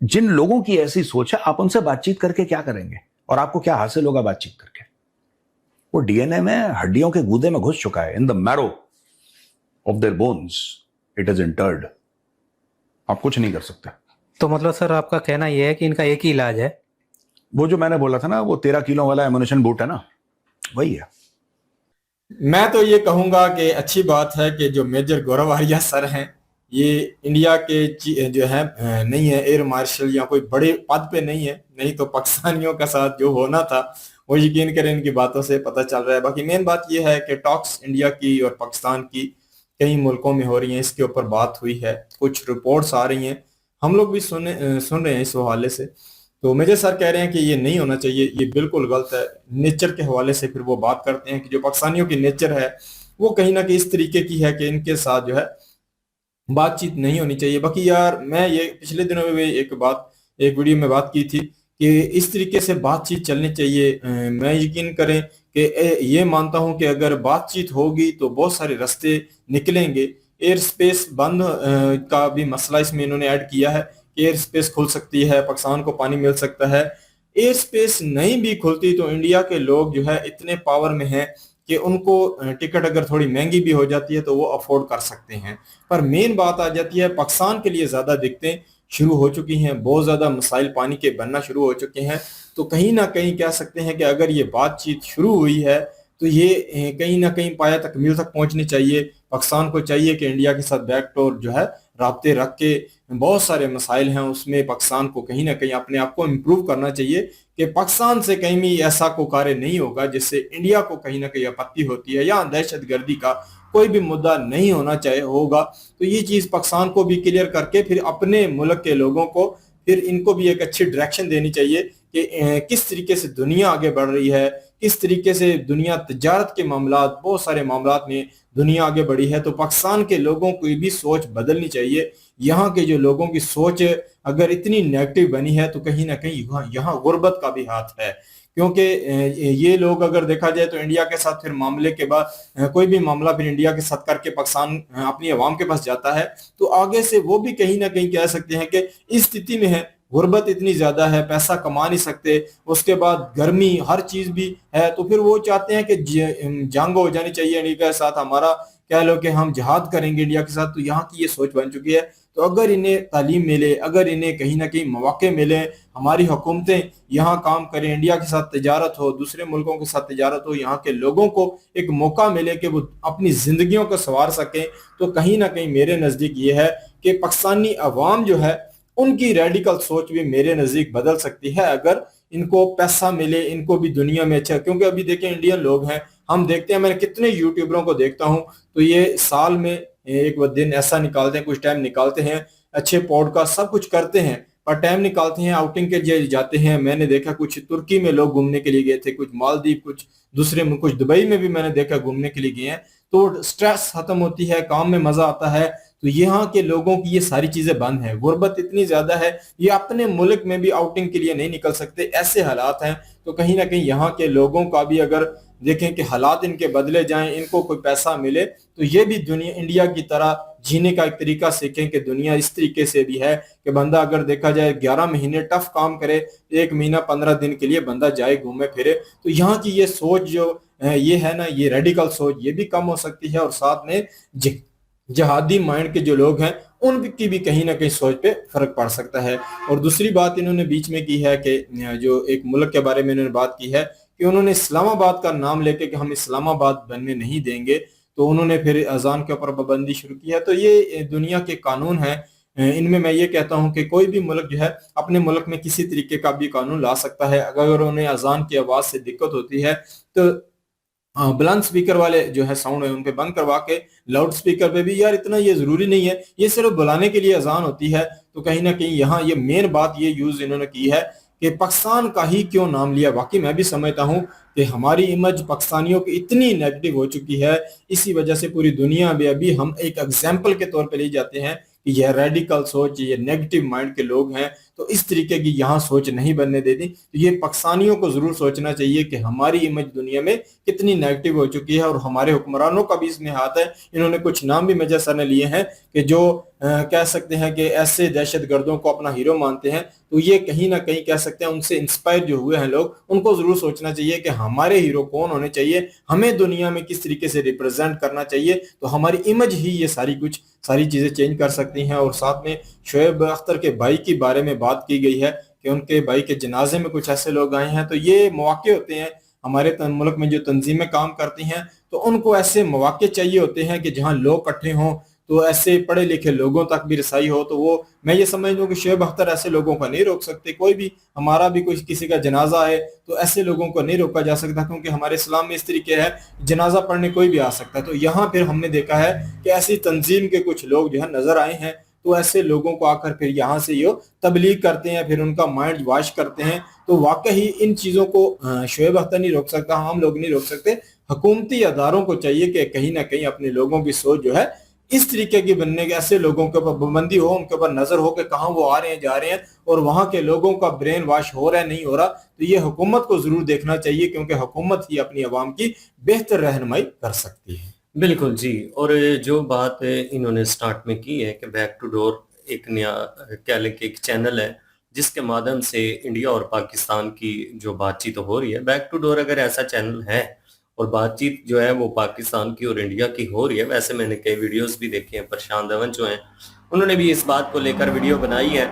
जिन लोगों की ऐसी सोच है, आप उनसे बातचीत करके क्या करेंगे और आपको क्या हासिल होगा बातचीत करके? वो डीएनए में, हड्डियों के गूदे में घुस चुका है, in the marrow of their bones it is entered. आप कुछ नहीं कर सकते। तो मतलब सर आपका कहना यह है कि इनका एक ही इलाज है, वो जो मैंने बोला था ना, वो 13 किलो वाला एमुनेशन बूट है ना, वही है। मैं तो ये कहूंगा कि अच्छी बात है कि जो मेजर गौरव आर्या सर हैं, ये इंडिया के जो है नहीं है एयर मार्शल या कोई बड़े पद पे नहीं है, नहीं तो पाकिस्तानियों का साथ जो होना था वो यकीन करें इनकी बातों से पता चल रहा है। बाकी मेन बात ये है कि टॉक्स इंडिया की और पाकिस्तान की कई मुल्कों में हो रही हैं, इसके ऊपर बात हुई है, कुछ रिपोर्ट्स आ रही हैं, हम लोग भी सुन रहे हैं इस हवाले से। तो मेजर सर कह रहे हैं कि ये नहीं होना चाहिए, ये बिल्कुल गलत है। नेचर के हवाले से फिर वो बात करते हैं कि जो पाकिस्तानियों की नेचर है वो कहीं ना कहीं इस तरीके की है कि इनके साथ जो है बातचीत नहीं होनी चाहिए। बाकी यार मैं ये पिछले दिनों में भी एक वीडियो में बात की थी कि इस तरीके से बातचीत चलनी चाहिए। मैं यकीन करें कि ये मानता हूं कि अगर बातचीत होगी तो बहुत सारे रास्ते निकलेंगे। एयर स्पेस बंद का भी मसला इसमें इन्होंने ऐड किया है कि एयर स्पेस खुल सकती है, पाकिस्तान को पानी मिल सकता है। एयर स्पेस नहीं भी खुलती तो इंडिया के लोग जो है इतने पावर में हैं कि उनको टिकट अगर थोड़ी महंगी भी हो जाती है तो वो अफोर्ड कर सकते हैं। पर मेन बात आ जाती है, पाकिस्तान के लिए ज्यादा दिक्कतें शुरू हो चुकी हैं, बहुत ज्यादा मसाइल पानी के बनना शुरू हो चुके हैं। तो कहीं ना कहीं कह सकते हैं कि अगर ये बातचीत शुरू हुई है तो ये कहीं ना कहीं पाया तकमील तक पहुंचनी चाहिए। पाकिस्तान को चाहिए कि इंडिया के साथ बैकडोर जो है राब्ते रख के, बहुत सारे मसाइल हैं उसमें पाकिस्तान को कहीं ना कहीं अपने आप को इम्प्रूव करना चाहिए कि पाकिस्तान से कहीं भी ऐसा कोई कार्य नहीं होगा जिससे इंडिया को कहीं ना कहीं आपत्ति होती है या दहशतगर्दी का कोई भी मुद्दा नहीं होना चाहिए होगा। तो ये चीज पाकिस्तान को भी क्लियर करके फिर अपने मुल्क के लोगों को फिर इनको भी एक अच्छी डायरेक्शन देनी चाहिए कि किस तरीके से दुनिया आगे बढ़ रही है, किस तरीके से दुनिया तजारत के मामला, बहुत सारे मामला में दुनिया आगे बढ़ी है। तो पाकिस्तान के लोगों की भी सोच बदलनी चाहिए। यहाँ के जो लोगों की सोच अगर इतनी नेगेटिव बनी है तो कहीं ना कहीं यहाँ गुर्बत का भी हाथ है, क्योंकि ये लोग अगर देखा जाए तो इंडिया के साथ फिर मामले के बाद कोई भी मामला फिर इंडिया के साथ करके पाकिस्तान अपनी अवाम के पास जाता है तो आगे से वो भी कहीं ना कहीं कह सकते हैं कि इस स्थिति में है, गुर्बत इतनी ज्यादा है, पैसा कमा नहीं सकते, उसके बाद गर्मी, हर चीज भी है। तो फिर वो चाहते हैं कि जंग हो जानी चाहिए इंडिया के साथ, हमारा कह लो कि हम जिहाद करेंगे इंडिया के साथ। तो यहाँ की ये सोच बन चुकी है। तो अगर इन्हें तालीम मिले, अगर इन्हें कहीं ना कहीं मौके मिले, हमारी हुकूमतें यहाँ काम करें, इंडिया के साथ तिजारत हो, दूसरे मुल्कों के साथ तिजारत हो, यहाँ के लोगों को एक मौका मिले कि वो अपनी जिंदगियों को संवार सकें, तो कहीं ना कहीं मेरे नजदीक ये है कि पाकिस्तानी अवाम जो है उनकी रेडिकल सोच भी मेरे नजदीक बदल सकती है अगर इनको पैसा मिले, इनको भी दुनिया में अच्छा। क्योंकि अभी देखें इंडियन लोग हैं, हम देखते हैं, मैंने कितने यूट्यूबरों को देखता हूं तो ये साल में एक दिन ऐसा निकालते हैं, कुछ टाइम निकालते हैं, अच्छे पॉडकास्ट सब कुछ करते हैं, और टाइम निकालते हैं, आउटिंग के लिए जाते हैं। मैंने देखा कुछ तुर्की में लोग घूमने के लिए गए थे, कुछ मालदीव, कुछ दूसरे में, कुछ दुबई में भी मैंने देखा घूमने के लिए गए हैं। तो स्ट्रेस खत्म होती है, काम में मजा आता है। तो यहाँ के लोगों की ये सारी चीजें बंद है, गुर्बत इतनी ज्यादा है, ये अपने मुल्क में भी आउटिंग के लिए नहीं निकल सकते, ऐसे हालात हैं। तो कहीं ना कहीं यहाँ के लोगों का भी अगर देखें कि हालात इनके बदले जाएं, इनको कोई पैसा मिले, तो ये भी दुनिया इंडिया की तरह जीने का एक तरीका सीखें कि दुनिया इस तरीके से भी है कि बंदा अगर देखा जाए 11 महीने टफ काम करे, 1 महीना 15 दिन के लिए बंदा जाए घूमे फिरे। तो यहाँ की ये सोच जो ये है ना, ये रेडिकल सोच, ये भी कम हो सकती है। और साथ में जहादी माइंड के जो लोग हैं उनकी भी कहीं ना कहीं सोच पे फर्क पड़ सकता है। और दूसरी बात इन्होंने बीच में की है कि जो एक मुल्क के बारे में इन्होंने बात की है कि उन्होंने इस्लामाबाद का नाम लेके कि हम इस्लामाबाद बनने नहीं देंगे, तो उन्होंने फिर अजान के ऊपर पाबंदी शुरू की है। तो ये दुनिया के कानून है, इनमें मैं ये कहता हूं कि कोई भी मुल्क जो है अपने मुल्क में किसी तरीके का भी कानून ला सकता है। अगर उन्हें अजान की आवाज से दिक्कत होती है तो बुलंद स्पीकर वाले जो है साउंड है उन पे बंद करवा के लाउड स्पीकर पे भी, यार इतना ये जरूरी नहीं है, ये सिर्फ बुलाने के लिए अजान होती है। तो कहीं ना कहीं यहाँ ये मेन बात ये यूज इन्होंने की है कि पाकिस्तान का ही क्यों नाम लिया। वाकई मैं भी समझता हूँ कि हमारी इमेज पाकिस्तानियों की इतनी नेगेटिव हो चुकी है, इसी वजह से पूरी दुनिया में अभी हम एक एग्जाम्पल के तौर पे ले जाते हैं कि यह रेडिकल सोच, ये नेगेटिव माइंड के लोग हैं। तो इस तरीके की यहाँ सोच नहीं बनने देती। तो ये पाकिस्तानियों को जरूर सोचना चाहिए कि हमारी इमेज दुनिया में कितनी नेगेटिव हो चुकी है, और हमारे हुक्मरानों का भी इसमें हाथ है। इन्होंने कुछ नाम भी मेजर सर ने लिए हैं कि जो कह सकते हैं कि ऐसे दहशत गर्दों को अपना हीरो मानते हैं। तो ये कहीं ना कहीं कह सकते हैं उनसे इंस्पायर जो हुए हैं लोग, उनको जरूर सोचना चाहिए कि हमारे हीरो कौन होने चाहिए, हमें दुनिया में किस तरीके से रिप्रेजेंट करना चाहिए। तो हमारी इमेज ही ये सारी चीजें चेंज कर सकती हैं। और साथ में शोएब अख्तर के भाई के बारे में बात की गई है कि उनके भाई के जनाजे में कुछ ऐसे लोग आए हैं। तो ये मौके होते हैं हमारे मुल्क में जो तंजीमें काम करती हैं, तो उनको ऐसे मौके चाहिए होते हैं कि जहां लोग इकट्ठे हों, तो ऐसे पढ़े लिखे लोगों तक भी रसाई हो। तो वो मैं ये समझ लूँ कि शोएब अख्तर ऐसे लोगों को नहीं रोक सकते। कोई भी हमारा भी कोई किसी का जनाजा है तो ऐसे लोगों को नहीं रोका जा सकता, क्योंकि हमारे इस्लाम में इस तरीके है जनाजा पढ़ने कोई भी आ सकता है। तो यहाँ फिर हमने देखा है कि ऐसी तंजीम के कुछ लोग जो है नजर आए हैं, तो ऐसे लोगों को आकर फिर यहाँ से ये तबलीग करते हैं, फिर उनका माइंड वॉश करते हैं। तो वाकई इन चीजों को शोएब अख्तर नहीं रोक सकता, हम लोग नहीं रोक सकते। हुकूमती अदारों को चाहिए कि कहीं ना कहीं अपने लोगों की सोच जो है इस तरीके की बनने के, ऐसे लोगों के ऊपर पाबंदी हो, उनके ऊपर नजर हो कि कहाँ वो आ रहे हैं जा रहे हैं, और वहां के लोगों का ब्रेन वॉश हो रहा है नहीं हो रहा। तो ये हुकूमत को जरूर देखना चाहिए, क्योंकि हुकूमत ही अपनी आवाम की बेहतर रहनुमाई कर सकती है। बिल्कुल जी। और जो बात इन्होंने स्टार्ट में की है कि बैक टू डोर एक नया क्या लें कि एक चैनल है जिसके माध्यम से इंडिया और पाकिस्तान की जो बातचीत हो रही है। बैक टू डोर अगर ऐसा चैनल है और बातचीत जो है वो पाकिस्तान की और इंडिया की हो रही है, वैसे मैंने कई वीडियोस भी देखे हैं। प्रशांत धवन जो हैं उन्होंने भी इस बात को लेकर वीडियो बनाई है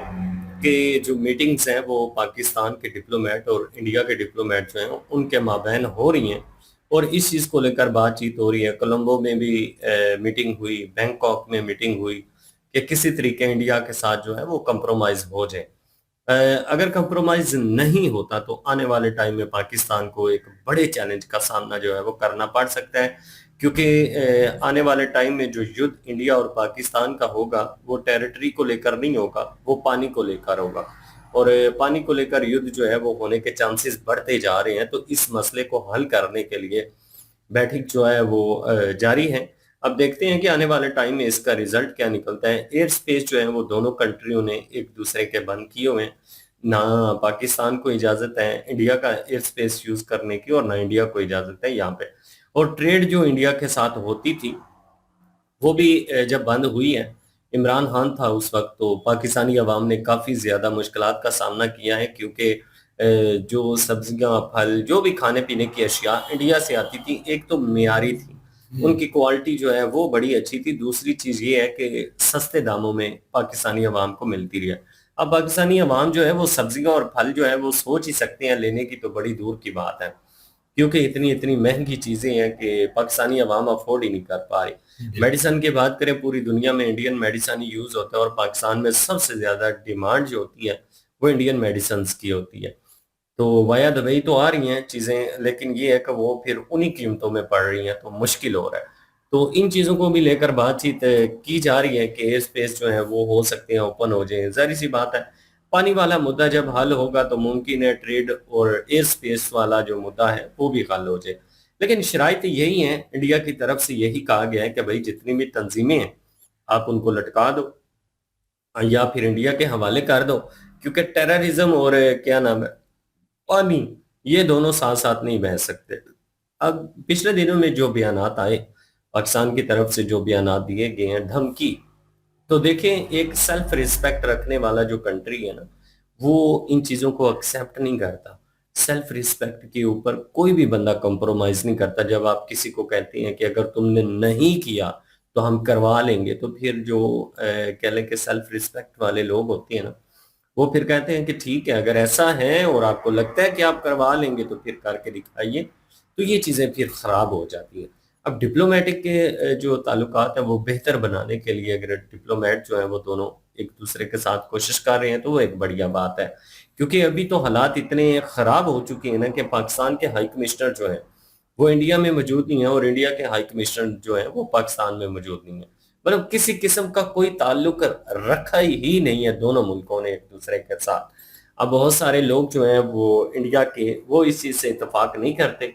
कि जो मीटिंग्स हैं वो पाकिस्तान के डिप्लोमेट और इंडिया के डिप्लोमेट जो हैं उनके माबैन हो रही हैं, और इस चीज को लेकर बातचीत हो रही है। कोलंबो में भी मीटिंग हुई, बैंकॉक में मीटिंग हुई कि किसी तरीके इंडिया के साथ जो है वो कंप्रोमाइज हो जाए। अगर कंप्रोमाइज नहीं होता तो आने वाले टाइम में पाकिस्तान को एक बड़े चैलेंज का सामना जो है वो करना पड़ सकता है, क्योंकि आने वाले टाइम में जो युद्ध इंडिया और पाकिस्तान का होगा वो टेरिटरी को लेकर नहीं होगा, वो पानी को लेकर होगा। और पानी को लेकर युद्ध जो है वो होने के चांसेस बढ़ते जा रहे हैं। तो इस मसले को हल करने के लिए बैठक जो है वो जारी है। अब देखते हैं कि आने वाले टाइम में इसका रिजल्ट क्या निकलता है। एयर स्पेस जो है वो दोनों कंट्रियों ने एक दूसरे के बंद किए हुए हैं, ना पाकिस्तान को इजाजत है इंडिया का एयर स्पेस यूज करने की और ना इंडिया को इजाजत है यहाँ पे। और ट्रेड जो इंडिया के साथ होती थी वो भी जब बंद हुई है, इमरान खान था उस वक्त, तो पाकिस्तानी अवाम ने काफ़ी ज़्यादा मुश्किलात का सामना किया है, क्योंकि जो सब्जियां फल जो भी खाने पीने की अशिया इंडिया से आती थी, एक तो मियारी थी, उनकी क्वालिटी जो है वो बड़ी अच्छी थी। दूसरी चीज़ ये है कि सस्ते दामों में पाकिस्तानी अवाम को मिलती रही है। अब पाकिस्तानी अवाम जो है वो सब्जियां और फल जो है वो सोच ही सकते हैं लेने की, तो बड़ी दूर की बात है, क्योंकि इतनी इतनी महंगी चीजें हैं कि पाकिस्तानी अवाम अफोर्ड ही नहीं कर पा रही। मेडिसिन की बात करें, पूरी दुनिया में इंडियन मेडिसिन यूज होता है, और पाकिस्तान में सबसे ज्यादा डिमांड जो होती है वो इंडियन मेडिसिन की होती है। तो वाया दुबई तो आ रही हैं चीजें, लेकिन ये है कि वो फिर उन्हीं कीमतों में पड़ रही हैं, तो मुश्किल हो रहा है। तो इन चीजों को भी लेकर बातचीत की जा रही है कि एयर स्पेस जो है वो हो सकते हैं ओपन हो जाए। जाहिर सी बात है पानी वाला मुद्दा जब हल होगा तो मुमकिन है ट्रेड और एयर स्पेस वाला जो मुद्दा है वो भी हल हो जाए। लेकिन शराइत यही है, इंडिया की तरफ से यही कहा गया है कि भाई जितनी भी तंजीमें हैं आप उनको लटका दो या फिर इंडिया के हवाले कर दो, क्योंकि टेररिज्म और क्या नाम है पानी, ये दोनों साथ साथ नहीं बह सकते। अब पिछले दिनों में जो बयानात आए पाकिस्तान की तरफ से, जो बयानात दिए गए हैं, धमकी, तो देखें एक सेल्फ रिस्पेक्ट रखने वाला जो कंट्री है ना, वो इन चीजों को एक्सेप्ट नहीं करता। सेल्फ रिस्पेक्ट के ऊपर कोई भी बंदा कॉम्प्रोमाइज नहीं करता। जब आप किसी को कहते हैं कि अगर तुमने नहीं किया तो हम करवा लेंगे, तो फिर जो कह लें कि सेल्फ रिस्पेक्ट वाले लोग होते हैं ना, वो फिर कहते हैं कि ठीक है अगर ऐसा है और आपको लगता है कि आप करवा लेंगे तो फिर करके दिखाइए। तो ये चीजें फिर खराब हो जाती है। अब डिप्लोमेटिक के जो ताल्लुकात है वो बेहतर बनाने के लिए अगर डिप्लोमेट जो है वो दोनों एक दूसरे के साथ कोशिश कर रहे हैं तो वो एक बढ़िया बात है, क्योंकि अभी तो हालात इतने खराब हो चुके हैं ना कि पाकिस्तान के हाई कमिश्नर जो है वो इंडिया में मौजूद नहीं है और इंडिया के हाई कमिश्नर जो है वो पाकिस्तान में मौजूद नहीं है। मतलब किसी किस्म का कोई ताल्लुक रखा ही नहीं है दोनों मुल्कों ने एक दूसरे के साथ। अब बहुत सारे लोग जो हैं वो इंडिया के, वो इस चीज से इत्तेफाक नहीं करते,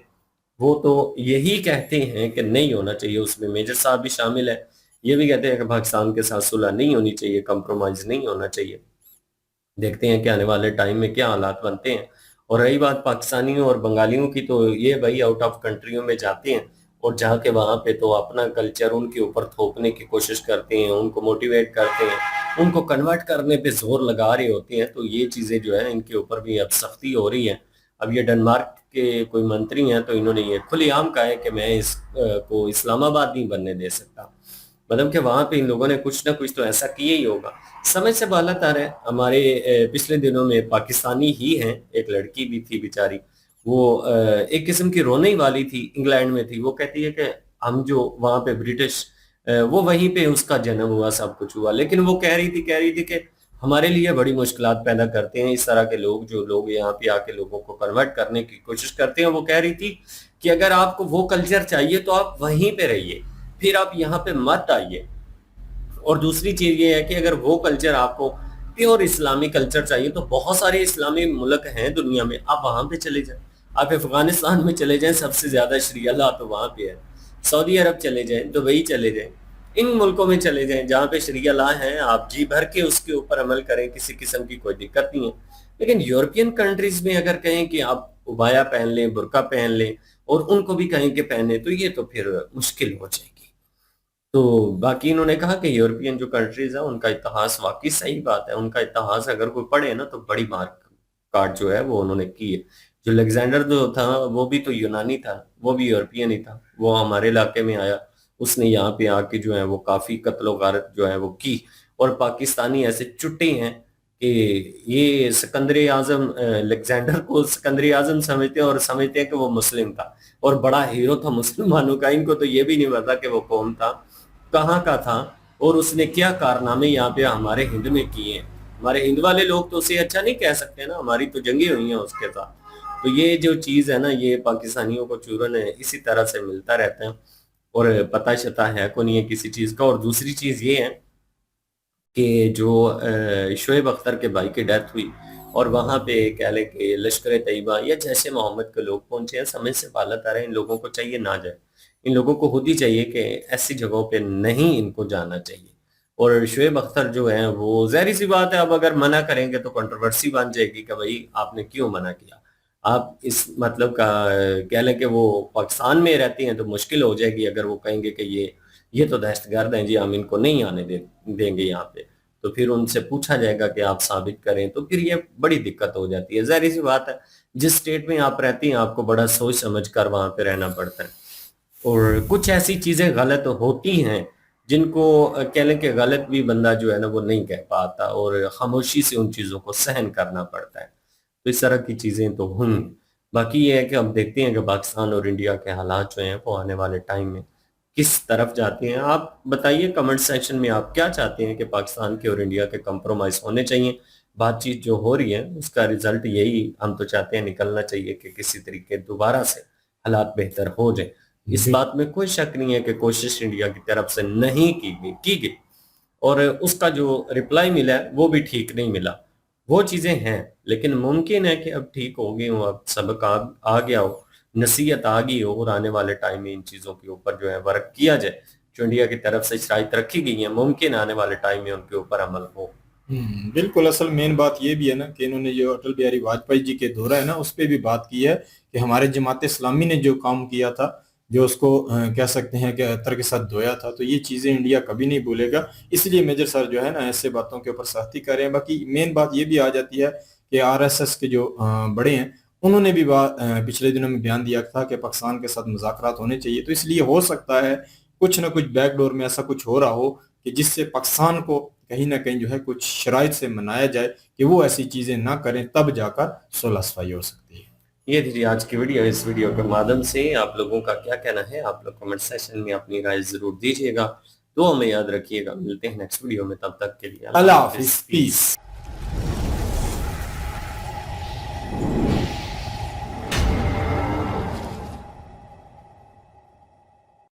वो तो यही कहते हैं कि नहीं होना चाहिए। उसमें मेजर साहब भी शामिल है, ये भी कहते हैं कि पाकिस्तान के साथ सुलह नहीं होनी चाहिए, कंप्रोमाइज नहीं होना चाहिए। देखते हैं कि आने वाले टाइम में क्या हालात बनते हैं। और रही बात पाकिस्तानियों और बंगालियों की, तो ये भाई आउट ऑफ कंट्रियों में जाते हैं और जाके वहां पे तो अपना कल्चर उनके ऊपर थोपने की कोशिश करते हैं, उनको मोटिवेट करते हैं, उनको कन्वर्ट करने पे जोर लगा रहे होते हैं। तो ये चीजें जो है इनके ऊपर भी अब सख्ती हो रही है। अब ये डेनमार्क के कोई मंत्री हैं तो इन्होंने ये खुलेआम कहा है कि मैं इस को इस्लामाबाद नहीं बनने दे सकता। मतलब कि वहां पे इन लोगों ने कुछ ना कुछ तो ऐसा किया ही होगा। समय से बालातर है। हमारे पिछले दिनों में पाकिस्तानी ही हैं, एक लड़की भी थी बेचारी, वो एक किस्म की रोने ही वाली थी, इंग्लैंड में थी। वो कहती है कि हम जो वहां पे ब्रिटिश, वो वहीं पे उसका जन्म हुआ, सब कुछ हुआ, लेकिन वो कह रही थी कि हमारे लिए बड़ी मुश्किलात पैदा करते हैं इस तरह के लोग, जो लोग यहाँ पे आके लोगों को कन्वर्ट करने की कोशिश करते हैं। वो कह रही थी कि अगर आपको वो कल्चर चाहिए तो आप वहीं पे रहिए, फिर आप यहाँ पे मत आइए। और दूसरी चीज ये है कि अगर वो कल्चर आपको प्योर इस्लामी कल्चर चाहिए तो बहुत सारे इस्लामी मुल्क हैं दुनिया में, आप वहां पे चले जाएं। आप अफगानिस्तान में चले जाएं, सबसे ज्यादा शरिया लॉ तो वहां पे है। सऊदी अरब चले जाएं, दुबई चले जाएं, इन मुल्कों में चले जाएं जहाँ पे शरिया लॉ है, आप जी भर के उसके ऊपर अमल करें, किसी किस्म की कोई दिक्कत नहीं है। लेकिन यूरोपियन कंट्रीज में अगर कहें कि आप उबाया पहन लें, बुर्का पहन लें और उनको भी कहें कि पहने, तो ये तो फिर मुश्किल हो जाएगी। तो बाकी इन्होंने कहा कि यूरोपियन जो कंट्रीज है उनका इतिहास, वाकई सही बात है, उनका इतिहास अगर कोई पढ़े ना तो बड़ी मार काट जो है वो उन्होंने की है। जो अलेक्जेंडर जो था वो भी तो यूनानी था, वो भी यूरोपियन ही था, वो हमारे इलाके में आया, उसने यहाँ पे आके जो है वो काफी कत्लो गारत जो है वो की। और पाकिस्तानी ऐसे चुट्टे हैं कि ये सिकंदर आजम, अलेक्जेंडर को सिकंदर आजम समझते हैं और समझते हैं कि वो मुस्लिम था और बड़ा हीरो था मुसलमानों का। इनको तो ये भी नहीं पता कि वो कौन था, कहाँ का था और उसने क्या कारनामे यहाँ पे हमारे हिंद में किए हैं। हमारे हिंद वाले लोग तो उसे अच्छा नहीं कह सकते ना, हमारी तो जंगे हुई हैं उसके साथ। तो ये जो चीज है ना, ये पाकिस्तानियों को चूरन है इसी तरह से मिलता रहता है और पता शता है को नहीं है किसी चीज का। और दूसरी चीज ये है कि जो शोएब अख्तर के भाई की डेथ हुई और वहां पे कह लें कि लश्कर तैयबा या जैसे मोहम्मद के लोग पहुंचे हैं, समय से बालत आ रहे हैं, इन लोगों को चाहिए ना जाए। इन लोगों को खुद ही चाहिए कि ऐसी जगहों पे नहीं इनको जाना चाहिए। और शोएब अख्तर जो है वो जाहिर सी बात है, अब अगर मना करेंगे तो कंट्रोवर्सी बन जाएगी कि भाई आपने क्यों मना किया। आप इस मतलब का कह लें कि वो पाकिस्तान में रहते हैं तो मुश्किल हो जाएगी अगर वो कहेंगे कि ये तो दहशतगर्द हैं जी, हम इनको नहीं आने देंगे यहाँ पे। तो फिर उनसे पूछा जाएगा कि आप साबित करें, तो फिर ये बड़ी दिक्कत हो जाती है। जाहिर सी बात है, जिस स्टेट में आप रहती हैं आपको बड़ा सोच समझ कर वहां पे रहना पड़ता है। और कुछ ऐसी चीजें गलत होती हैं जिनको कह लें कि गलत भी बंदा जो है ना वो नहीं कह पाता और खामोशी से उन चीजों को सहन करना पड़ता है। तो इस तरह की चीजें तो हुई। बाकी ये है कि अब देखते हैं कि पाकिस्तान और इंडिया के हालात जो हैं वो आने वाले टाइम में किस तरफ जाते हैं। आप बताइए कमेंट सेक्शन में आप क्या चाहते हैं कि पाकिस्तान के और इंडिया के कंप्रोमाइज होने चाहिए। बातचीत जो हो रही है उसका रिजल्ट यही हम तो चाहते हैं निकलना चाहिए कि किसी तरीके दोबारा से हालात बेहतर हो जाए। इस बात में कोई शक नहीं है कि कोशिश इंडिया की तरफ से नहीं की गई और उसका जो रिप्लाई मिला है वो भी ठीक नहीं मिला। वो चीजें हैं, लेकिन मुमकिन है कि अब ठीक हो गई हो, अब सबक आ गया हो, नसीहत आ गई हो, और आने वाले टाइम में इन चीजों के ऊपर जो है वर्क किया जाए। जो इंडिया की तरफ से शराइत रखी गई है, मुमकिन है आने वाले टाइम में उनके ऊपर अमल हो। बिल्कुल। असल मेन बात ये भी है ना कि इन्होंने जो अटल बिहारी वाजपेयी जी के दौरा है ना, उस पे भी बात की है कि हमारे जमात इस्लामी ने जो काम किया था, जो उसको कह सकते हैं कि अतर के साथ धोया था, तो ये चीजें इंडिया कभी नहीं भूलेगा। इसलिए मेजर सर जो है ना ऐसे बातों के ऊपर सख्ती कर रहे हैं। बाकी मेन बात ये भी आ जाती है कि आरएसएस के जो बड़े हैं, उन्होंने भी पिछले दिनों में बयान दिया था कि पाकिस्तान के साथ मुज़ाकरात होने चाहिए। तो इसलिए हो सकता है कुछ ना कुछ बैकडोर में ऐसा कुछ हो रहा हो कि जिससे पाकिस्तान को कहीं ना कहीं जो है कुछ शराइत से मनाया जाए कि वो ऐसी चीजें ना करें, तब जाकर सुलह सफाई हो सकती है। ये थी जी आज की वीडियो। इस वीडियो के माध्यम से आप लोगों का क्या कहना है, आप लोग कमेंट सेक्शन में अपनी राय जरूर दीजिएगा। तो हमें याद रखिएगा, मिलते हैं नेक्स्ट वीडियो में, तब तक के लिए अल्लाह हाफिज, पीस।